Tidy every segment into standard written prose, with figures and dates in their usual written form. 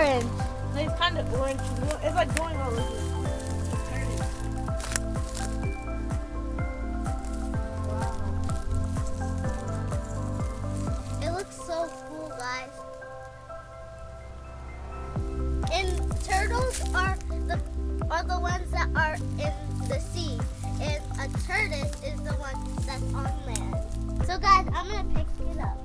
orange. It's kind of orange. It's like going all over. It looks so cool, guys. And turtles are the ones that are in the sea, and a tortoise is the one that's on land. So, guys, I'm gonna pick it up.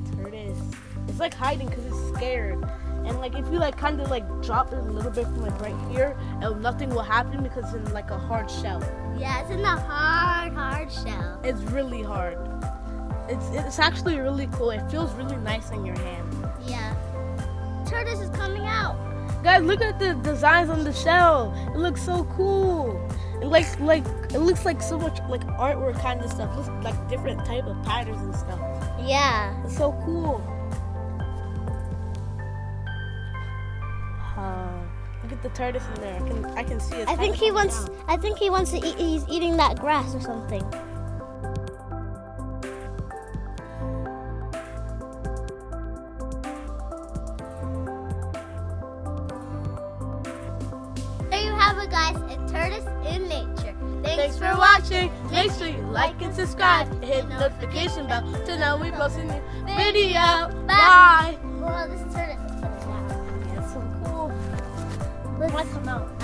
The tortoise. It's like hiding because it's scared. And like if you like kind of like drop it a little bit from like right here, nothing will happen because it's in like a hard shell. Yeah, it's in the hard shell. It's really hard. It's actually really cool. It feels really nice in your hand. Yeah. Tortoise is coming out. Guys, look at the designs on the shell. It looks so cool. And like it looks like so much like artwork kind of stuff. It looks like different type of patterns and stuff. Yeah. It's so cool. Look at the tortoise in there. I can see it. I think he wants to eat. He's eating that grass or something. There you have it, guys. A tortoise in nature. Thanks for watching. Make sure you like and subscribe. Hit the notification bell to know we post a new video. Bye. Well, this tortoise is coming out. It's so cool. Let's Come out.